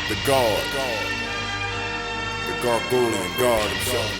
The God. The Gargolian God himself.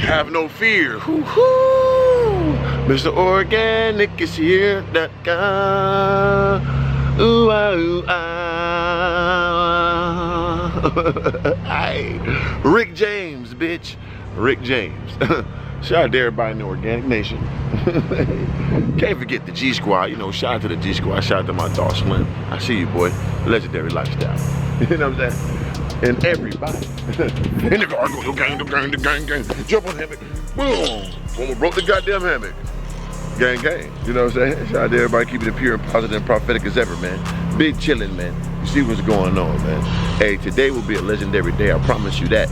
Have no fear. Woo-hoo. Mr. Organic is here. That guy. Ooh, ah, ooh, ah. Hey, Rick James, bitch. Rick James. Shout out to everybody in the Organic Nation. Can't forget the G Squad. You know, shout out to the G Squad. Shout out to my dog Slim. I see you, boy. Legendary lifestyle. You know what I'm saying? And everybody in the gargoyle gang. Jump on the hammock. Boom. Almost broke the goddamn hammock. Gang. You know what I'm saying? Shout out to everybody keeping it pure and positive and prophetic as ever, man. Big chillin', man. You see what's going on, man. Hey, today will be a legendary day. I promise you that.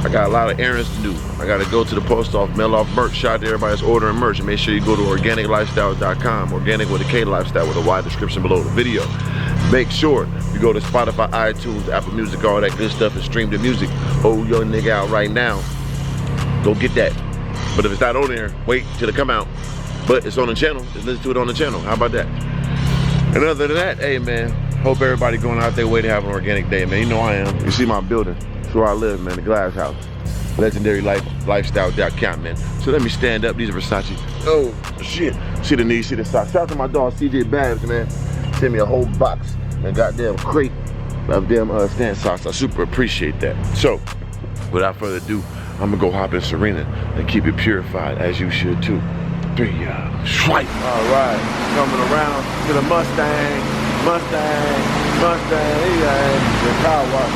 I got a lot of errands to do. I gotta go to the post office, mail off merch. Shout out to everybody that's ordering merch. And make sure you go to organiclifestyle.com. Organic with a K lifestyle with a Y description below the video. Make sure you go to Spotify, iTunes, Apple Music, all that good stuff, and stream the music. Oh, young nigga out right now. Go get that. But if it's not on there, wait till it come out. But it's on the channel. Just listen to it on the channel. How about that? And other than that, hey man, hope everybody going out their way to have an organic day, man. You know I am. You see my building. That's where I live, man. The Glass House. Legendary lifestyle.com, man. So let me stand up. These are Versace. Oh shit. See the knees, see the socks. Shout out to my dog CJ Babs, man. Send me a whole box and goddamn crate of them stand socks. I super appreciate that. So, without further ado, I'm gonna go hop in Serena and keep it purified as you should too. 3, swipe. All right, coming around to the Mustang, yeah, the car wash.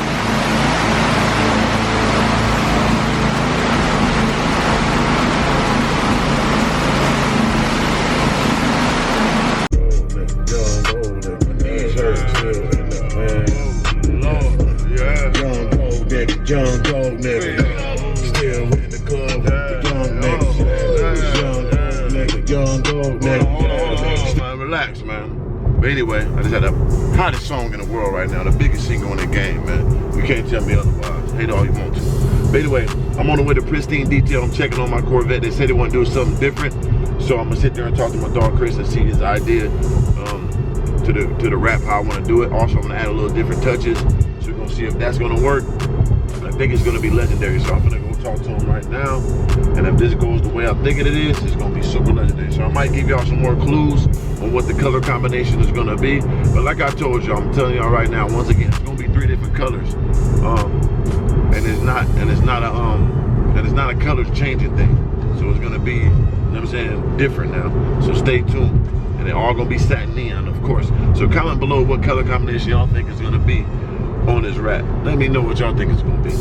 Young gold nigga, still in the club with the young niggas. Young gold nigga. Man, relax, man. But anyway, I just had the hottest song in the world right now, the biggest single in the game, man. You can't tell me otherwise. Hate all you want to. But anyway, I'm on the way to Pristine Detail. I'm checking on my Corvette. They said they want to do something different, so I'm gonna sit there and talk to my dog Chris and see his idea to the rap, how I want to do it. Also, I'm gonna add a little different touches, so we're gonna see if that's gonna work. I think it's gonna be legendary, so I'm gonna go talk to him right now. And if this goes the way I'm thinking it is, it's gonna be super legendary. So I might give y'all some more clues on what the color combination is gonna be. But like I told y'all, I'm telling y'all right now, once again, it's gonna be 3 different colors. And it's not a colors changing thing. So it's gonna be, you know what I'm saying, different now. So stay tuned. And they're all gonna be satin neon, of course. So comment below what color combination y'all think is gonna be on this rap. Let me know what y'all think it's gonna be. You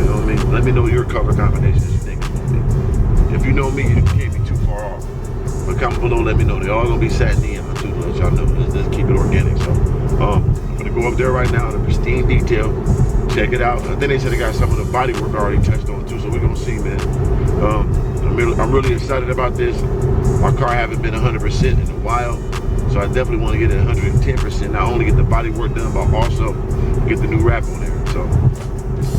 know what I mean? Let me know your color combinations you think it's gonna be. If you know me, you can't be too far off. But comment below, let me know. They're all gonna be satin neon too, to let y'all know. Let's keep it organic. So I'm gonna go up there right now to Pristine Detail. Check it out. I think they said they got some of the body work already touched on too, so we're gonna see, man. I'm really excited about this. My car haven't been 100% in a while, so I definitely want to get it 110%. Not only get the body work done, but also get the new rap on there. So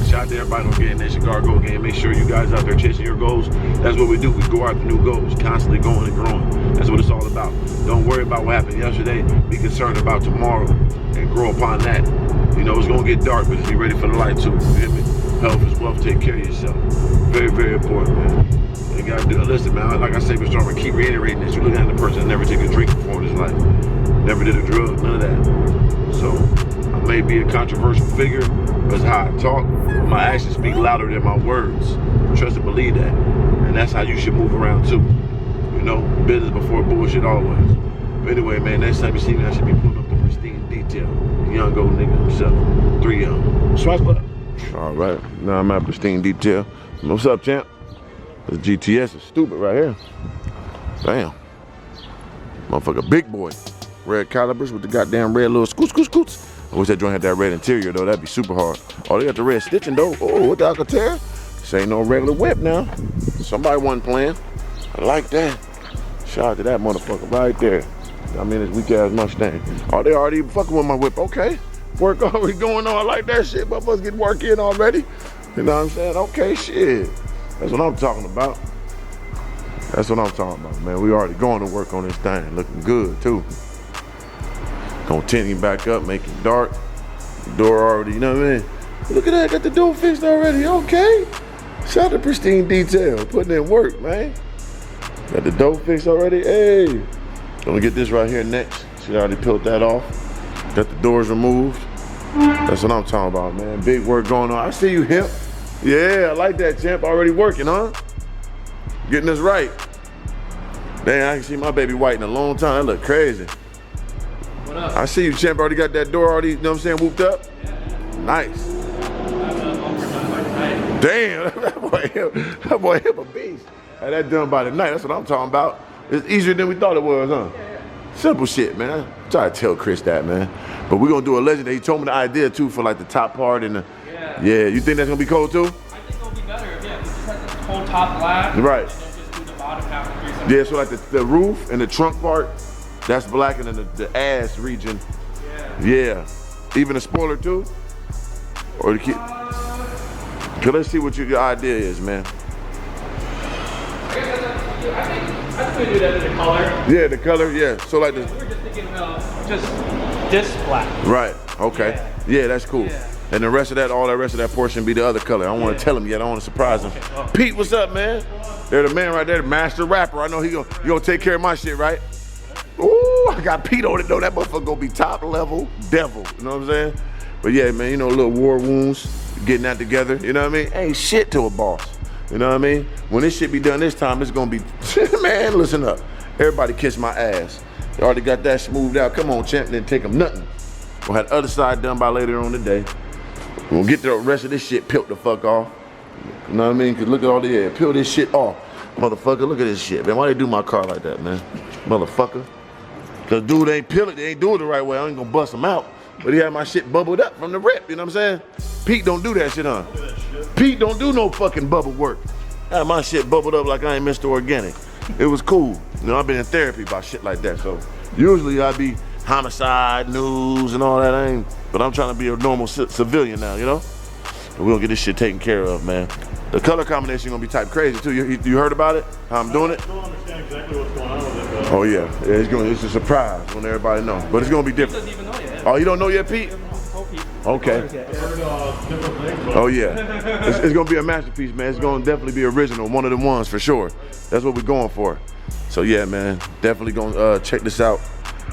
shout out to everybody on Getting Nation Gargo game. Make sure you guys out there chasing your goals. That's what we do. We go after new goals, constantly going and growing. That's what it's all about. Don't worry about what happened yesterday. Be concerned about tomorrow and grow upon that. You know, it's gonna get dark, but just be ready for the light too. You hear me? Health is wealth. Take care of yourself. Very, very important, man. You gotta do it. Listen, man, like I say, Mr. Armor, keep reiterating this. You're looking at the person that never took a drink before in his life. Never did a drug, none of that. So I may be a controversial figure, but it's how I talk. My actions speak louder than my words. Trust and believe that. And that's how you should move around too. You know, business before bullshit always. But anyway, man, next time you see me, I should be pulling up the Pristine Detail. Young old nigga himself. 3 young. Swipe up. All right, now I'm at Pristine Detail. What's up, champ? This GTS is stupid right here. Damn. Motherfucker, big boy. Red calibers with the goddamn red little scoots. I wish that joint had that red interior though, that'd be super hard. Oh, they got the red stitching though. Oh, what the Alcantara? This ain't no regular whip now. Somebody wasn't playing. I like that. Shout out to that motherfucker right there. I mean, this weak ass Mustang. Oh, they already fucking with my whip. Okay. Work already going on. I like that shit. Motherfuckers getting work in already. You know what I'm saying? Okay, shit. That's what I'm talking about. That's what I'm talking about, man. We already going to work on this thing. Looking good, too. Gonna tint him back up, make it dark. The door already, you know what I mean? Look at that, got the door fixed already, okay. Shout out to Pristine Detail, putting in work, man. Got the door fixed already, hey. Gonna get this right here next. She already peeled that off. Got the doors removed. That's what I'm talking about, man. Big work going on. I see you, Hemp. Yeah, I like that, champ. Already working, huh? Getting this right. Dang, I can see my baby white in a long time. That look crazy. What up? I see you, champ. Already got that door already, you know what I'm saying, whooped up? Yeah. Nice. Damn, that boy hip a beast. Had that done by the night. That's what I'm talking about. It's easier than we thought it was, huh? Yeah. Simple shit, man. I try to tell Chris that, man. But we're gonna do a legendary. He told me the idea too for like the top part and the. Yeah. You think that's gonna be cold too? I think it'll be better. Yeah, we just have the whole top black. Right. And then just do the bottom half of 3 Yeah, so like the roof and the trunk part, that's black, and then the ass region. Yeah. Even the spoiler too? Or the kid? Cause let's see what your idea is, man. I think we do that in the color. Yeah, the color, yeah. So like We were just thinking just this black. Right, okay. Yeah, that's cool. Yeah. And the rest of that, all that rest of that portion be the other color. I don't want to tell him yet, I don't want to surprise him. Okay. Pete, what's up, man? They're the man right there, the master rapper. I know you gonna take care of my shit, right? Ooh, I got Pete on it though. That motherfucker gonna be top level devil, you know what I'm saying? But yeah, man, you know, little war wounds, getting that together, you know what I mean? Ain't shit to a boss, you know what I mean? When this shit be done this time, it's gonna be, man, listen up. Everybody kiss my ass. You already got that smoothed out. Come on, champ, didn't take them nothing. We'll have the other side done by later on today. We'll get the rest of this shit peeled the fuck off. You know what I mean? Cause look at all the air, peel this shit off. Motherfucker, look at this shit, man. Why they do my car like that, man? Motherfucker. Cause dude ain't peel it, they ain't do it the right way. I ain't gonna bust him out. But he had my shit bubbled up from the rip, you know what I'm saying? Pete don't do that shit, huh? Pete don't do no fucking bubble work. I had my shit bubbled up like I ain't Mr. Organic. It was cool. You know, I've been in therapy about shit like that, so usually I be homicide, news, and all that. But I'm trying to be a normal civilian now, you know? And we'll get this shit taken care of, man. The color combination gonna be type crazy too. You heard about it? How I'm doing it? I don't understand exactly what's going on with it, though. Oh yeah, it's a surprise when everybody knows. But it's gonna be He different. doesn't even know yet. Oh, you don't know yet, Pete? Okay. I've heard different things, but Oh yeah, it's gonna be a masterpiece, man. It's gonna definitely be original, one of the ones for sure. That's what we're going for. So yeah, man, definitely gonna check this out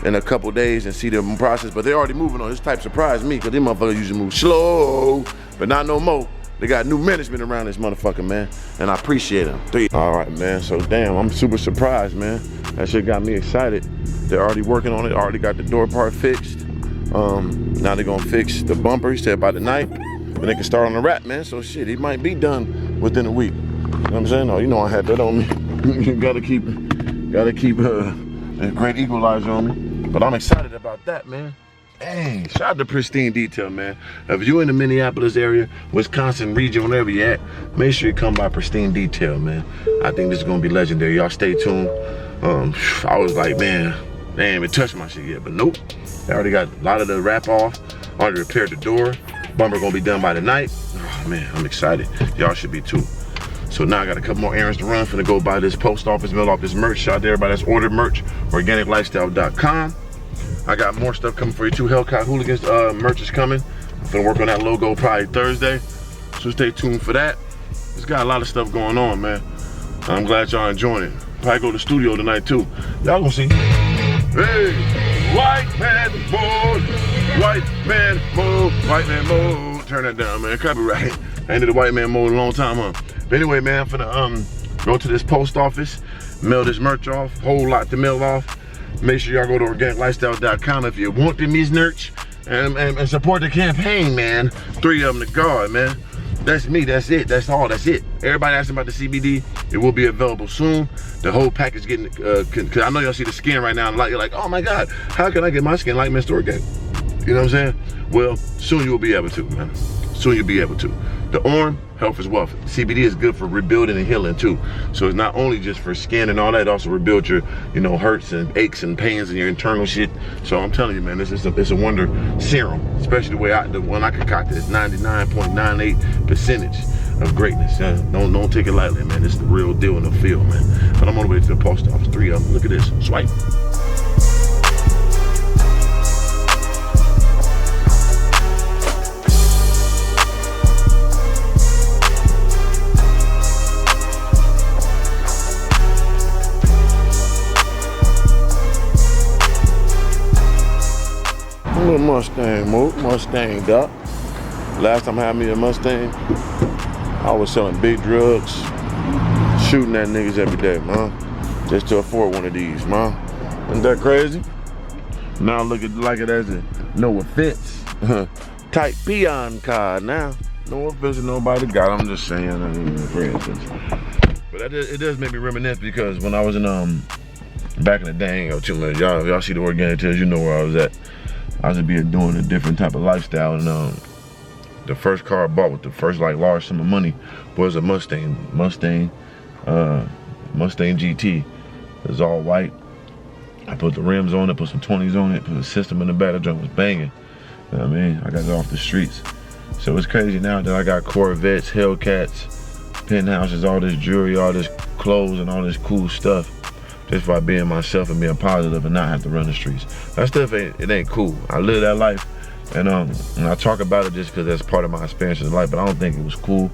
in a couple days and see the process. But they're already moving on. This type surprised me because these motherfuckers usually move slow, but not no more. They got new management around this motherfucker, man, and I appreciate them. All right, man. So damn, I'm super surprised, man. That shit got me excited. They're already working on it. Already got the door part fixed. Now they're gonna fix the bumper. He said by the night, and they can start on the wrap, man. So shit, he might be done within a week. You know what I'm saying? Oh, you know I had that on me. You gotta keep a great equalizer on me. But I'm excited about that, man. Hey, shout out to Pristine Detail, man. If you're in the Minneapolis area, Wisconsin region, wherever you're at, make sure you come by Pristine Detail, man. I think this is gonna be legendary. Y'all stay tuned. I was like, man, they ain't even touched my shit yet, but nope. They already got a lot of the wrap off, already repaired the door. Bumper gonna be done by the night. Oh man, I'm excited. Y'all should be too. So now I got a couple more errands to run. Finna go by this post office, mail off this merch. Shout out to everybody that's ordered merch, organiclifestyle.com. I got more stuff coming for you too. Hellcat Hooligans merch is coming. I'm gonna work on that logo probably Thursday. So stay tuned for that. It's got a lot of stuff going on, man. I'm glad y'all enjoying it. Probably go to the studio tonight too. Y'all gonna see. Hey, white man mode, white man mode, white man mode. Turn that down, man. Copyright. I ain't did the white man mode in a long time, huh? But anyway, man, I'm finna go to this post office, mail this merch off, whole lot to mail off. Make sure y'all go to organiclifestyle.com if you want the merch and support the campaign, man. 3 of them to guard, man. That's me, that's it, that's all, that's it. Everybody asking about the CBD, it will be available soon. The whole package getting, cause I know y'all see the skin right now, and you're like, oh my God, how can I get my skin like Mr. Organic? You know what I'm saying? Well, soon you will be able to, man. Soon you'll be able to. The ORM, health is wealth. CBD is good for rebuilding and healing too. So it's not only just for skin and all that, it also rebuild your, you know, hurts and aches and pains and your internal shit. So I'm telling you, man, it's a wonder serum, especially the one I concocted. It's 99.98 percentage of greatness. Don't take it lightly, man. It's the real deal in the field, man. But I'm on the way to the post office. 3 of them. Look at this. Swipe. Little Mustang, Mustang, doc. Last time I had me a Mustang, I was selling big drugs, shooting at niggas every day, man. Just to afford one of these, man. Isn't that crazy? Now look at like it as a no offense type peon car now. No offense to nobody got. I'm just saying, I mean, for instance. But it does make me reminisce because when I was in back in the day, y'all see the organic tails, you know where I was at. I was doing a different type of lifestyle, and the first car I bought with the first like large sum of money was a Mustang GT. It was all white. I put the rims on it, put some 20s on it, put a system in the back. The joint was banging. You know what I mean? I got it off the streets. So it's crazy now that I got Corvettes, Hellcats, penthouses, all this jewelry, all this clothes, and all this cool stuff. Just by being myself and being positive and not have to run the streets. That stuff ain't cool. I live that life, and I talk about it just because that's part of my experience in life. But I don't think it was cool.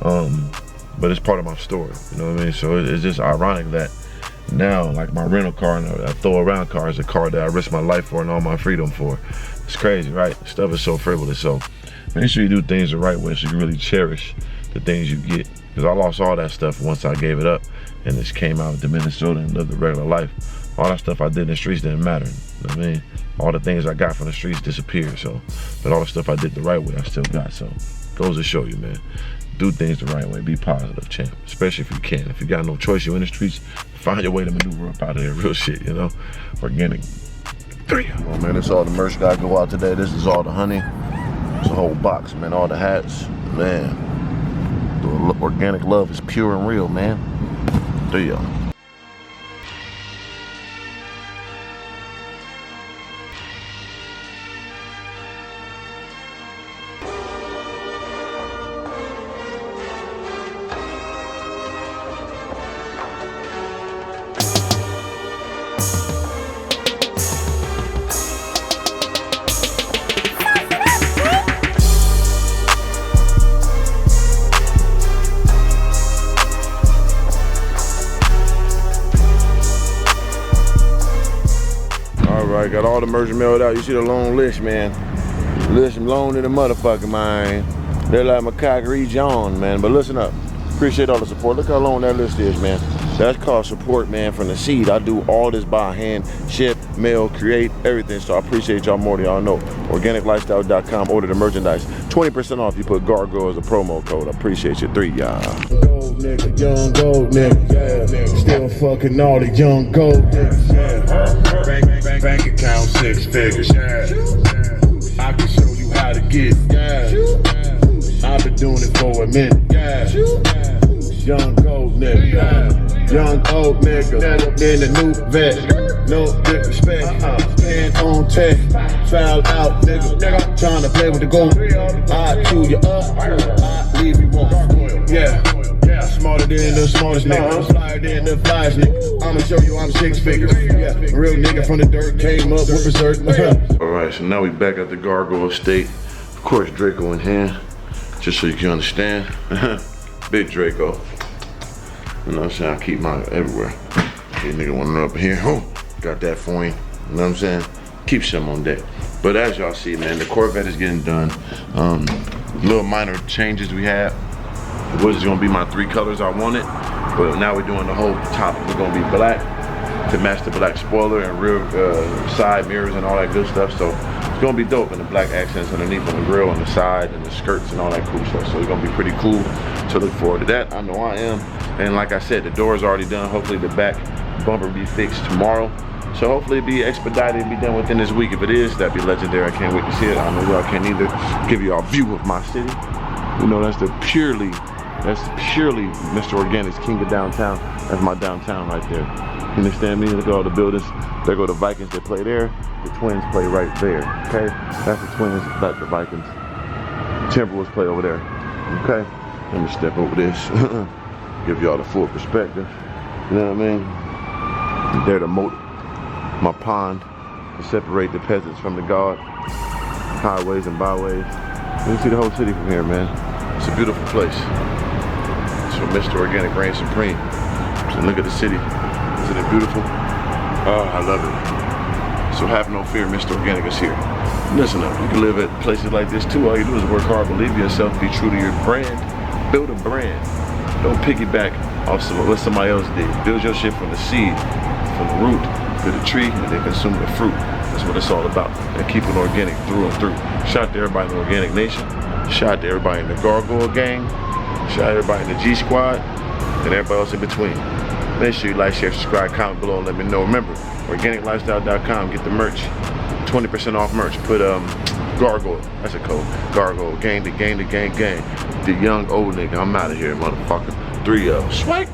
But it's part of my story. You know what I mean? So it's just ironic that now, like my rental car and a throw around car is a car that I risk my life for and all my freedom for. It's crazy, right? Stuff is so frivolous. So make sure you do things the right way so you really cherish the things you get. Because I lost all that stuff once I gave it up and just came out to Minnesota and lived a regular life. All that stuff I did in the streets didn't matter. You know what I mean? All the things I got from the streets disappeared. So, but all the stuff I did the right way, I still got. So, goes to show you, man. Do things the right way. Be positive, champ. Especially if you can. If you got no choice, you're in the streets, find your way to maneuver up out of there. Real shit, you know? Organic. Oh, man, this all the merch got to go out today. This is all the honey. It's a whole box, man. All the hats. Man. The organic love is pure and real, man. There you go. Alright, got all the merch mailed out. You see the long list, man. List long in the motherfucking mind. They're like McCockery John, man. But listen up. Appreciate all the support. Look how long that list is, man. That's called support, man, from the seed. I do all this by hand, ship, mail, create, everything. So I appreciate y'all more than y'all know. OrganicLifestyle.com, order the merchandise. 20% off, you put Gargoyle as a promo code. I appreciate you. 3, y'all. Gold nigga, young gold nigga, yeah. Still fucking all the young gold niggas, yeah. Bank account 6 figures, yeah. I can show you how to get, yeah. I've been doing it for a minute, yeah. Young gold nigga, yeah. Young old nigga, in the new vet, no disrespect, stand on tech, foul out nigga, trying to play with the gold, I chew you up, I leave you on, yeah, smarter than the smartest nigga, flyer than the flyest nigga, I'ma show you I'm 6 figures, yeah, real nigga from the dirt, came up with berserk. Alright, so now we back at the Gargoyle Estate, of course Draco in hand, just so you can understand, big Draco. You know what I'm saying? I keep mine everywhere. Hey, nigga want to up here. Oh, got that for you. You know what I'm saying? Keep some on deck. But as y'all see, man, the Corvette is getting done. Little minor changes we had. It was gonna be my 3 colors I wanted, but now we're doing the whole top. We're gonna be black to match the black spoiler and rear side mirrors and all that good stuff. So it's gonna be dope, and the black accents underneath on the grill on the side and the skirts and all that cool stuff. So it's gonna be pretty cool. So look forward to that. I know I am. And like I said, the door is already done. Hopefully the back bumper will be fixed tomorrow. So hopefully it'll be expedited and be done within this week. If it is, that'd be legendary. I can't wait to see it. I know y'all can't either. Give y'all a view of my city. You know, that's purely Mr. Organic's King of Downtown. That's my downtown right there. You understand me? Look at all the buildings. There go the Vikings, they play there. The Twins play right there, okay? That's the Twins, that's the Vikings. Timberwolves play over there, okay? Let me step over this. Give y'all the full perspective. You know what I mean? There to moat my pond to separate the peasants from the god. Highways and byways. You can see the whole city from here, man. It's a beautiful place. It's where Mr. Organic reigns supreme. So look at the city. Isn't it beautiful? Oh, I love it. So have no fear, Mr. Organic is here. Listen up, you can live at places like this too. All you do is work hard, believe in yourself, be true to your brand, build a brand. Don't piggyback off what somebody else did. Build your shit from the seed, from the root to the tree, and then consume the fruit. That's what it's all about. And keep it organic through and through. Shout out to everybody in the Organic Nation. Shout out to everybody in the Gargoyle Gang. Shout out to everybody in the G Squad. And everybody else in between. Make sure you like, share, subscribe, comment below, and let me know. Remember, organiclifestyle.com, get the merch. 20% off merch. Put Gargoyle, that's a code. Gargoyle, gang, the young old nigga. I'm out of here, motherfucker. 3-0. Swipe.